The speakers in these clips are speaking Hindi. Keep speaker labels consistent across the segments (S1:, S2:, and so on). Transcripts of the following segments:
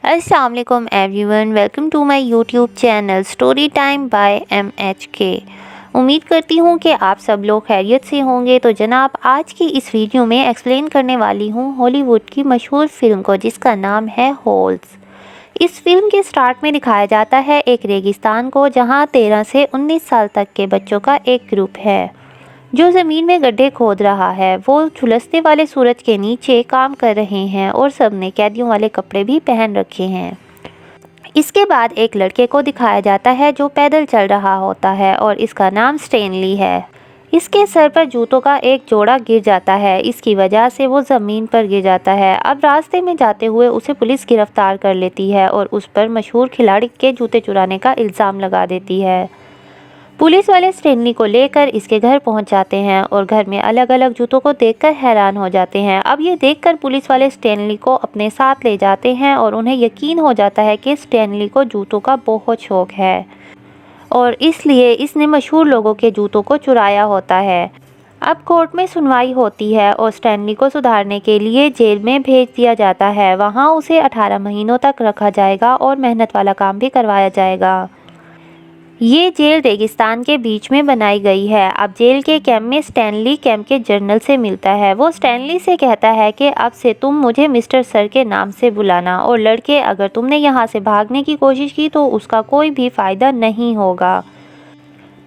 S1: अस्सलाम वालेकुम everyone, welcome to my YouTube channel story time by MHK। उम्मीद करती हूँ कि आप सब लोग खैरियत से होंगे। तो जनाब, आज की इस वीडियो में एक्सप्लेन करने वाली हूँ हॉलीवुड की मशहूर फिल्म को, जिसका नाम है होल्स। इस फिल्म के स्टार्ट में दिखाया जाता है एक रेगिस्तान को, जहाँ 13 से 19 साल तक के बच्चों का एक ग्रुप है जो ज़मीन में गड्ढे खोद रहा है। वो झुलसने वाले सूरज के नीचे काम कर रहे हैं और सब ने कैदियों वाले कपड़े भी पहन रखे हैं। इसके बाद एक लड़के को दिखाया जाता है जो पैदल चल रहा होता है और इसका नाम स्टैनली है। इसके सर पर जूतों का एक जोड़ा गिर जाता है, इसकी वजह से वो ज़मीन पर गिर जाता है। अब रास्ते में जाते हुए उसे पुलिस गिरफ्तार कर लेती है और उस पर मशहूर खिलाड़ी के जूते चुराने का इल्ज़ाम लगा देती है। पुलिस वाले स्टैनली को लेकर इसके घर पहुंच जाते हैं और घर में अलग अलग जूतों को देखकर हैरान हो जाते हैं। अब ये देखकर पुलिस वाले स्टैनली को अपने साथ ले जाते हैं और उन्हें यकीन हो जाता है कि स्टैनली को जूतों का बहुत शौक है और इसलिए इसने मशहूर लोगों के जूतों को चुराया होता है। अब कोर्ट में सुनवाई होती है और स्टैनली को सुधारने के लिए जेल में भेज दिया जाता है। वहाँ उसे 18 महीनों तक रखा जाएगा और मेहनत वाला काम भी करवाया जाएगा। ये जेल रेगिस्तान के बीच में बनाई गई है। अब जेल के कैंप में स्टैनली कैंप के जनरल से मिलता है। वो स्टैनली से कहता है कि अब से तुम मुझे मिस्टर सर के नाम से बुलाना, और लड़के, अगर तुमने यहाँ से भागने की कोशिश की तो उसका कोई भी फ़ायदा नहीं होगा।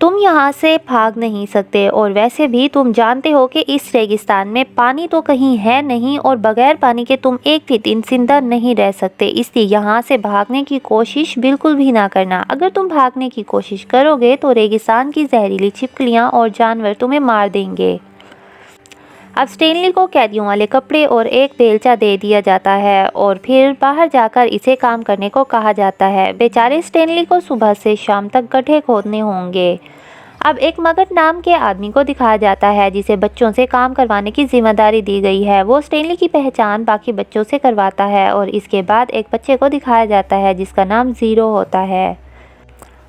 S1: तुम यहाँ से भाग नहीं सकते, और वैसे भी तुम जानते हो कि इस रेगिस्तान में पानी तो कहीं है नहीं और बगैर पानी के तुम एक भी दिन जिंदा नहीं रह सकते, इसलिए यहाँ से भागने की कोशिश बिल्कुल भी ना करना। अगर तुम भागने की कोशिश करोगे तो रेगिस्तान की जहरीली छिपकलियाँ और जानवर तुम्हें मार देंगे। अब स्टैनली को कैदियों वाले कपड़े और एक बेलचा दे दिया जाता है और फिर बाहर जाकर इसे काम करने को कहा जाता है। बेचारे स्टैनली को सुबह से शाम तक गड्ढे खोदने होंगे। अब एक मगध नाम के आदमी को दिखाया जाता है जिसे बच्चों से काम करवाने की जिम्मेदारी दी गई है। वो स्टैनली की पहचान बाकी बच्चों से करवाता है और इसके बाद एक बच्चे को दिखाया जाता है जिसका नाम ज़ीरो होता है।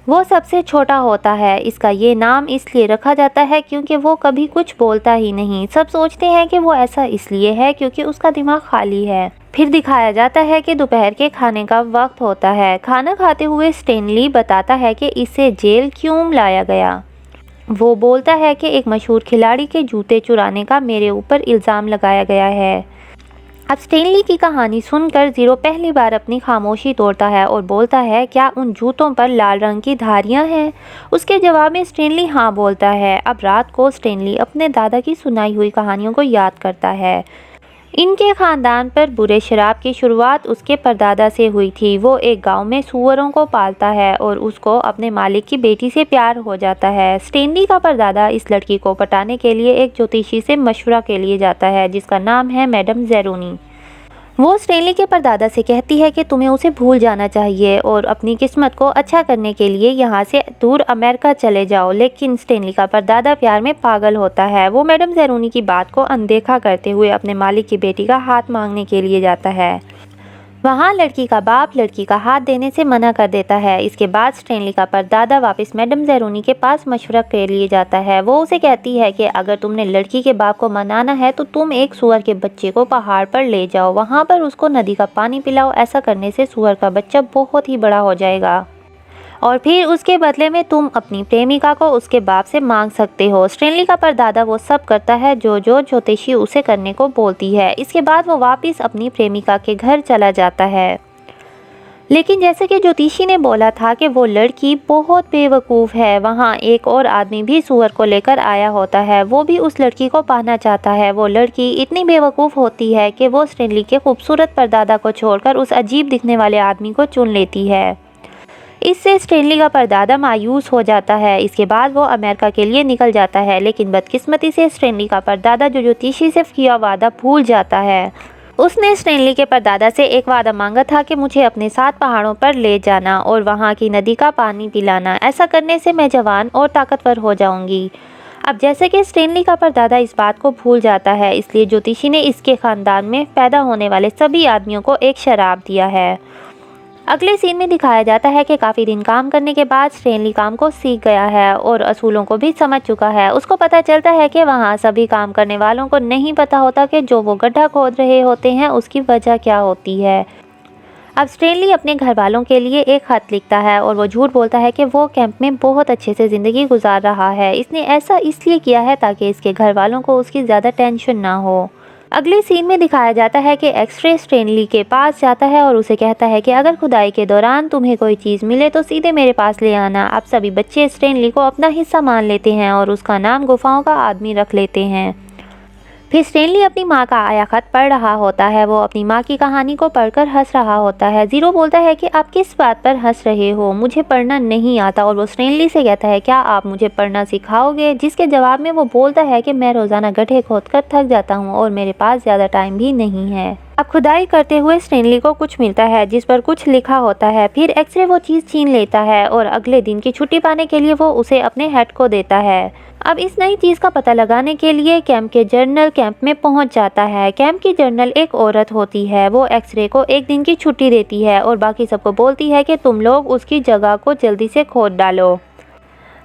S1: वो सबसे छोटा होता है। इसका ये नाम इसलिए रखा जाता है क्योंकि वो कभी कुछ बोलता ही नहीं। सब सोचते हैं कि वो ऐसा इसलिए है क्योंकि उसका दिमाग खाली है। फिर दिखाया जाता है कि दोपहर के खाने का वक्त होता है। खाना खाते हुए स्टैनली बताता है कि इसे जेल क्यों लाया गया। वो बोलता है कि एक मशहूर खिलाड़ी के जूते चुराने का मेरे ऊपर इल्ज़ाम लगाया गया है। अब स्टैनली की कहानी सुनकर ज़ीरो पहली बार अपनी खामोशी तोड़ता है और बोलता है, क्या उन जूतों पर लाल रंग की धारियां हैं? उसके जवाब में स्टैनली हाँ बोलता है। अब रात को स्टैनली अपने दादा की सुनाई हुई कहानियों को याद करता है। इनके ख़ानदान पर बुरे शराब की शुरुआत उसके परदादा से हुई थी। वो एक गांव में सूअरों को पालता है और उसको अपने मालिक की बेटी से प्यार हो जाता है। स्टैनली का परदादा इस लड़की को पटाने के लिए एक ज्योतिषी से मशवरा के लिए जाता है जिसका नाम है मैडम ज़ेरोनी। वो स्टैनली के परदादा से कहती है कि तुम्हें उसे भूल जाना चाहिए और अपनी किस्मत को अच्छा करने के लिए यहाँ से दूर अमेरिका चले जाओ। लेकिन स्टैनली का परदादा प्यार में पागल होता है। वो मैडम ज़ेरोनी की बात को अनदेखा करते हुए अपने मालिक की बेटी का हाथ मांगने के लिए जाता है। वहाँ लड़की का बाप लड़की का हाथ देने से मना कर देता है। इसके बाद स्टैनली का परदादा वापस मैडम ज़ेरोनी के पास मशवरा के लिए जाता है। वो उसे कहती है कि अगर तुमने लड़की के बाप को मनाना है तो तुम एक सूअर के बच्चे को पहाड़ पर ले जाओ, वहाँ पर उसको नदी का पानी पिलाओ। ऐसा करने से सूअर का बच्चा बहुत ही बड़ा हो जाएगा और फिर उसके बदले में तुम अपनी प्रेमिका को उसके बाप से मांग सकते हो। स्टैनली का परदादा वो सब करता है जो ज्योतिषी उसे करने को बोलती है। इसके बाद वो वापस अपनी प्रेमिका के घर चला जाता है। लेकिन जैसे कि ज्योतिषी ने बोला था कि वो लड़की बहुत बेवकूफ़ है, वहाँ एक और आदमी भी सूअर को लेकर आया होता है। वो भी उस लड़की को पाना चाहता है। वो लड़की इतनी बेवकूफ़ होती है कि वो स्टैनली के खूबसूरत परदादा को छोड़कर उस अजीब दिखने वाले आदमी को चुन लेती है। इससे स्टैनली का परदादा मायूस हो जाता है। इसके बाद वो अमेरिका के लिए निकल जाता है, लेकिन बदकिस्मती से स्टैनली का परदादा जो ज्योतिषी से किया वादा भूल जाता है। उसने स्टैनली के परदादा से एक वादा मांगा था कि मुझे अपने साथ पहाड़ों पर ले जाना और वहाँ की नदी का पानी पिलाना। ऐसा करने से मैं जवान और ताकतवर हो जाऊंगी। अब जैसे कि स्टैनली का परदादा इस बात को भूल जाता है, इसलिए ज्योतिषी ने इसके ख़ानदान में पैदा होने वाले सभी आदमियों को एक शराब दिया है। अगले सीन में दिखाया जाता है कि काफ़ी दिन काम करने के बाद स्टैनली काम को सीख गया है और असूलों को भी समझ चुका है। उसको पता चलता है कि वहाँ सभी काम करने वालों को नहीं पता होता कि जो वो गड्ढा खोद रहे होते हैं उसकी वजह क्या होती है। अब स्टेनली अपने घर वालों के लिए एक खत लिखता है और वो झूठ बोलता है कि वो कैंप में बहुत अच्छे से ज़िंदगी गुजार रहा है। इसने ऐसा इसलिए किया है ताकि इसके घर वालों को उसकी ज़्यादा टेंशन ना हो। अगले सीन में दिखाया जाता है कि एक्स-रे स्टेनली के पास जाता है और उसे कहता है कि अगर खुदाई के दौरान तुम्हें कोई चीज़ मिले तो सीधे मेरे पास ले आना। अब सभी बच्चे स्टेनली को अपना हिस्सा मान लेते हैं और उसका नाम गुफाओं का आदमी रख लेते हैं। फिर स्टेनली अपनी माँ का आया खत पढ़ रहा होता है। वो अपनी माँ की कहानी को पढ़कर हंस रहा होता है। ज़ीरो बोलता है कि आप किस बात पर हंस रहे हो, मुझे पढ़ना नहीं आता। और वो स्टेनली से कहता है क्या आप मुझे पढ़ना सिखाओगे, जिसके जवाब में वो बोलता है कि मैं रोज़ाना गड्ढे खोदकर थक जाता हूँ और मेरे पास ज़्यादा टाइम भी नहीं है। अब खुदाई करते हुए स्टेनली को कुछ मिलता है जिस पर कुछ लिखा होता है। फिर एक्स-रे वो चीज़ छीन लेता है और अगले दिन की छुट्टी पाने के लिए वो उसे अपने हेड को देता है। अब इस नई चीज़ का पता लगाने के लिए कैंप के जर्नल कैंप में पहुंच जाता है। कैंप की जर्नल एक औरत होती है। वो एक्स-रे को एक दिन की छुट्टी देती है और बाकी सबको बोलती है कि तुम लोग उसकी जगह को जल्दी से खोद डालो।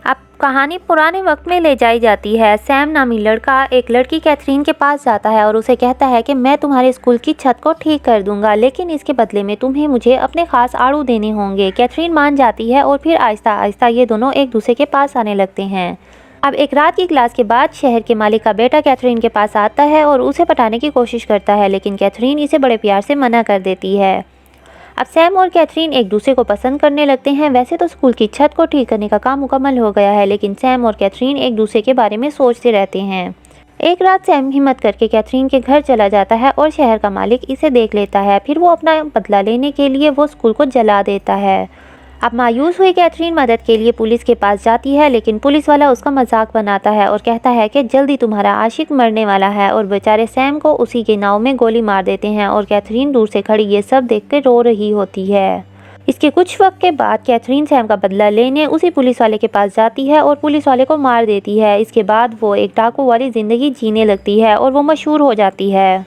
S1: अब कहानी पुराने वक्त में ले जाई जाती है। सैम नामी लड़का एक लड़की कैथरीन के पास जाता है और उसे कहता है कि मैं तुम्हारे स्कूल की छत को ठीक कर दूंगा, लेकिन इसके बदले में तुम्हें मुझे अपने खास आड़ू देने होंगे। कैथरीन मान जाती है और फिर आहिस्ता आहिस्ता ये दोनों एक दूसरे के पास आने लगते हैं। अब एक रात की क्लास के बाद शहर के मालिक का बेटा कैथरीन के पास आता है और उसे पटाने की कोशिश करता है, लेकिन कैथरीन इसे बड़े प्यार से मना कर देती है। अब सैम और कैथरीन एक दूसरे को पसंद करने लगते हैं। वैसे तो स्कूल की छत को ठीक करने का काम मुकम्मल हो गया है, लेकिन सैम और कैथरीन एक दूसरे के बारे में सोचते रहते हैं। एक रात सैम हिम्मत करके कैथरीन के घर चला जाता है और शहर का मालिक इसे देख लेता है। फिर वो अपना बदला लेने के लिए वो स्कूल को जला देता है। अब मायूस हुई कैथरीन मदद के लिए पुलिस के पास जाती है, लेकिन पुलिस वाला उसका मजाक बनाता है और कहता है कि जल्दी तुम्हारा आशिक मरने वाला है, और बेचारे सैम को उसी के नाव में गोली मार देते हैं। और कैथरीन दूर से खड़ी ये सब देखकर रो रही होती है। इसके कुछ वक्त के बाद कैथरीन सैम का बदला लेने उसी पुलिस वाले के पास जाती है और पुलिस वाले को मार देती है। इसके बाद वो एक डाकू वाली ज़िंदगी जीने लगती है और वो मशहूर हो जाती है।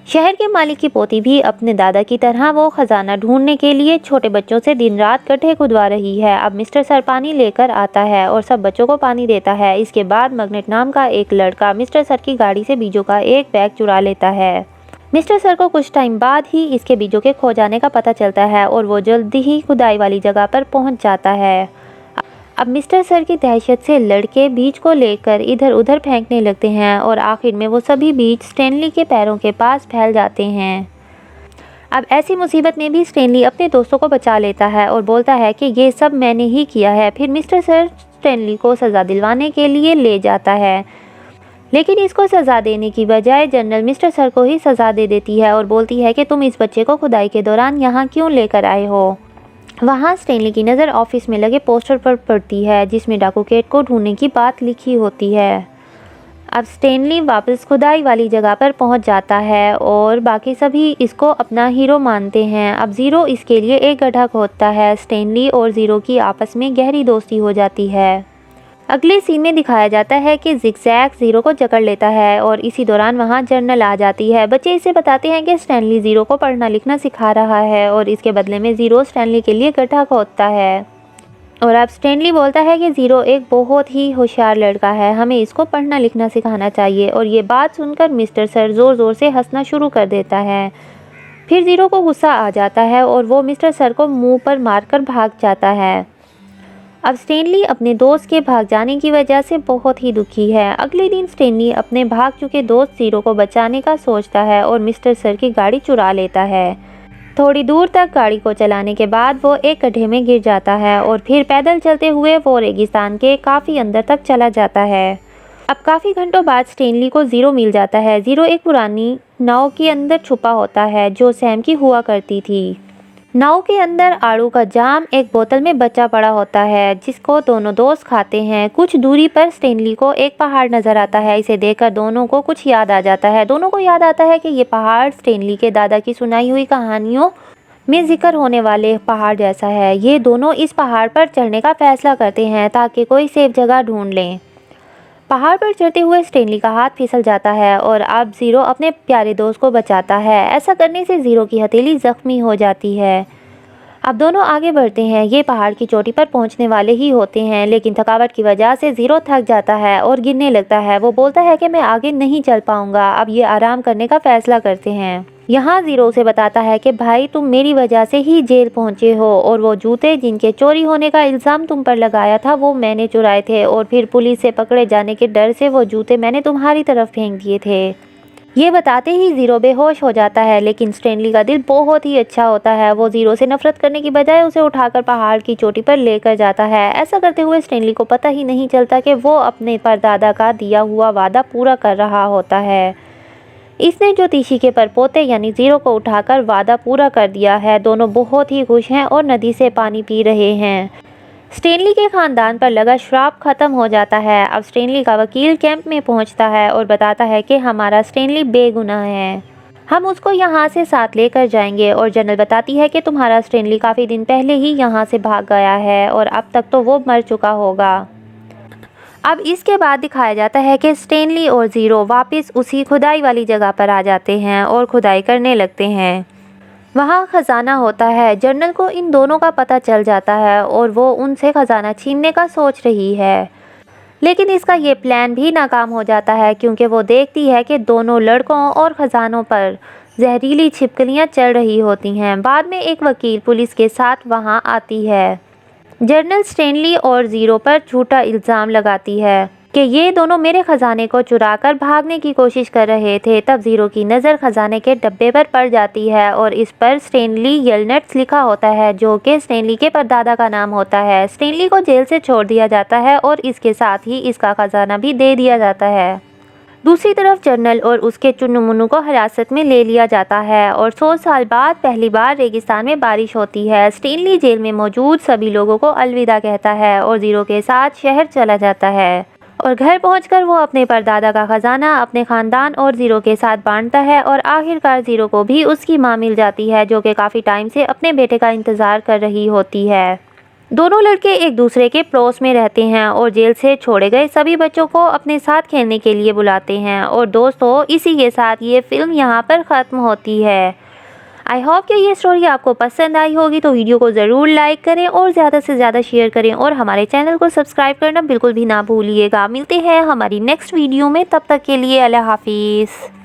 S1: शहर के मालिक की पोती भी अपने दादा की तरह वो खजाना ढूंढने के लिए छोटे बच्चों से दिन रात गड्ढे खुदवा रही है। अब मिस्टर सर पानी लेकर आता है और सब बच्चों को पानी देता है। इसके बाद मैग्नेट नाम का एक लड़का मिस्टर सर की गाड़ी से बीजों का एक बैग चुरा लेता है। मिस्टर सर को कुछ टाइम बाद ही इसके बीजों के खो जाने का पता चलता है और वो जल्दी ही खुदाई वाली जगह पर पहुंच जाता है। अब मिस्टर सर की दहशत से लड़के बीज को लेकर इधर उधर फेंकने लगते हैं और आखिर में वो सभी बीज स्टेनली के पैरों के पास फैल जाते हैं। अब ऐसी मुसीबत में भी स्टेनली अपने दोस्तों को बचा लेता है और बोलता है कि ये सब मैंने ही किया है। फिर मिस्टर सर स्टेनली को सज़ा दिलवाने के लिए ले जाता है, लेकिन इसको सज़ा देने की बजाय जनरल मिस्टर सर को ही सज़ा दे देती है और बोलती है कि तुम इस बच्चे को खुदाई के दौरान यहाँ क्यों लेकर आए हो। वहाँ स्टेनली की नज़र ऑफिस में लगे पोस्टर पर पड़ती है जिसमें डाकू केट को ढूंढने की बात लिखी होती है। अब स्टेनली वापस खुदाई वाली जगह पर पहुँच जाता है और बाकी सभी इसको अपना हीरो मानते हैं। अब ज़ीरो इसके लिए एक गड्ढा खोदता है। स्टेनली और ज़ीरो की आपस में गहरी दोस्ती हो जाती है। अगले सीन में दिखाया जाता है कि ज़िगज़ैग ज़ीरो को जकड़ लेता है और इसी दौरान वहाँ जर्नल आ जाती है। बच्चे इसे बताते हैं कि स्टेनली ज़ीरो को पढ़ना लिखना सिखा रहा है और इसके बदले में ज़ीरो स्टेनली के लिए गड्ढा खोदता है। और अब स्टेनली बोलता है कि ज़ीरो एक बहुत ही होशियार लड़का है, हमें इसको पढ़ना लिखना सिखाना चाहिए। और ये बात सुनकर मिस्टर सर ज़ोर ज़ोर से हंसना शुरू कर देता है। फिर ज़ीरो को गुस्सा आ जाता है और वो मिस्टर सर को मुँह पर मारकर भाग जाता है। अब स्टेनली अपने दोस्त के भाग जाने की वजह से बहुत ही दुखी है। अगले दिन स्टेनली अपने भाग चुके दोस्त ज़ीरो को बचाने का सोचता है और मिस्टर सर की गाड़ी चुरा लेता है। थोड़ी दूर तक गाड़ी को चलाने के बाद वो एक गड्ढे में गिर जाता है और फिर पैदल चलते हुए वो रेगिस्तान के काफ़ी अंदर तक चला जाता है। अब काफ़ी घंटों बाद स्टेनली को ज़ीरो मिल जाता है। ज़ीरो एक पुरानी नाव के अंदर छुपा होता है जो सैम की हुआ करती थी। नाव के अंदर आड़ू का जाम एक बोतल में बचा पड़ा होता है जिसको दोनों दोस्त खाते हैं। कुछ दूरी पर स्टेनली को एक पहाड़ नज़र आता है। इसे देखकर दोनों को कुछ याद आ जाता है। दोनों को याद आता है कि ये पहाड़ स्टेनली के दादा की सुनाई हुई कहानियों में जिक्र होने वाले पहाड़ जैसा है। ये दोनों इस पहाड़ पर चढ़ने का फैसला करते हैं ताकि कोई सेफ जगह ढूंढ लें। पहाड़ पर चढ़ते हुए स्टेनली का हाथ फिसल जाता है और अब ज़ीरो अपने प्यारे दोस्त को बचाता है। ऐसा करने से ज़ीरो की हथेली ज़ख्मी हो जाती है। अब दोनों आगे बढ़ते हैं। ये पहाड़ की चोटी पर पहुंचने वाले ही होते हैं, लेकिन थकावट की वजह से ज़ीरो थक जाता है और गिरने लगता है। वो बोलता है कि मैं आगे नहीं चल पाऊंगा। अब ये आराम करने का फ़ैसला करते हैं। यहाँ ज़ीरो उसे बताता है कि भाई तुम मेरी वजह से ही जेल पहुँचे हो और वो जूते जिनके चोरी होने का इल्ज़ाम तुम पर लगाया था वो मैंने चुराए थे और फिर पुलिस से पकड़े जाने के डर से वो जूते मैंने तुम्हारी तरफ फेंक दिए थे। ये बताते ही ज़ीरो बेहोश हो जाता है, लेकिन स्टैनली का दिल बहुत ही अच्छा होता है। वो ज़ीरो से नफरत करने की बजाय उसे उठाकर पहाड़ की चोटी पर लेकर जाता है। ऐसा करते हुए स्टैनली को पता ही नहीं चलता कि वो अपने परदादा का दिया हुआ वादा पूरा कर रहा होता है। इसने ज्योतिषी के परपोते यानी ज़ीरो को उठाकर वादा पूरा कर दिया है। दोनों बहुत ही खुश हैं और नदी से पानी पी रहे हैं। स्टैनली के खानदान पर लगा श्राप खत्म हो जाता है। अब स्टैनली का वकील कैंप में पहुंचता है और बताता है कि हमारा स्टैनली बेगुनाह है, हम उसको यहाँ से साथ लेकर जाएंगे। और जनरल बताती है कि तुम्हारा स्टैनली काफ़ी दिन पहले ही यहाँ से भाग गया है और अब तक तो वो मर चुका होगा। अब इसके बाद दिखाया जाता है कि स्टैनली और ज़ीरो वापस उसी खुदाई वाली जगह पर आ जाते हैं और खुदाई करने लगते हैं। वहाँ खजाना होता है। जनरल को इन दोनों का पता चल जाता है और वो उनसे खजाना छीनने का सोच रही है, लेकिन इसका ये प्लान भी नाकाम हो जाता है क्योंकि वो देखती है कि दोनों लड़कों और खजानों पर जहरीली छिपकलियाँ चल रही होती हैं। बाद में एक वकील पुलिस के साथ वहाँ आती है। जनरल स्टैनली और ज़ीरो पर झूठा इल्ज़ाम लगाती है कि ये दोनों मेरे खजाने को चुराकर भागने की कोशिश कर रहे थे। तब ज़ीरो की नज़र खजाने के डब्बे पर पड़ जाती है और इस पर स्टैनली येलनट्स लिखा होता है, जो कि स्टैनली के परदादा का नाम होता है। स्टैनली को जेल से छोड़ दिया जाता है और इसके साथ ही इसका खजाना भी दे दिया जाता है। दूसरी तरफ जनरल और उसके चुन्नू मुन्नू को हिरासत में ले लिया जाता है और 100 साल बाद पहली बार रेगिस्तान में बारिश होती है। स्टैनली जेल में मौजूद सभी लोगों को अलविदा कहता है और ज़ीरो के साथ शहर चला जाता है और घर पहुंचकर वो अपने परदादा का खजाना अपने ख़ानदान और ज़ीरो के साथ बांटता है। और आखिरकार ज़ीरो को भी उसकी माँ मिल जाती है, जो कि काफ़ी टाइम से अपने बेटे का इंतज़ार कर रही होती है। दोनों लड़के एक दूसरे के पड़ोस में रहते हैं और जेल से छोड़े गए सभी बच्चों को अपने साथ खेलने के लिए बुलाते हैं। और दोस्तों, इसी के साथ ये फिल्म यहाँ पर ख़त्म होती है। आई होप कि ये स्टोरी आपको पसंद आई होगी, तो वीडियो को ज़रूर लाइक करें और ज़्यादा से ज़्यादा शेयर करें और हमारे चैनल को सब्सक्राइब करना बिल्कुल भी ना भूलिएगा। मिलते हैं हमारी नेक्स्ट वीडियो में, तब तक के लिए अल्लाह हाफिज़।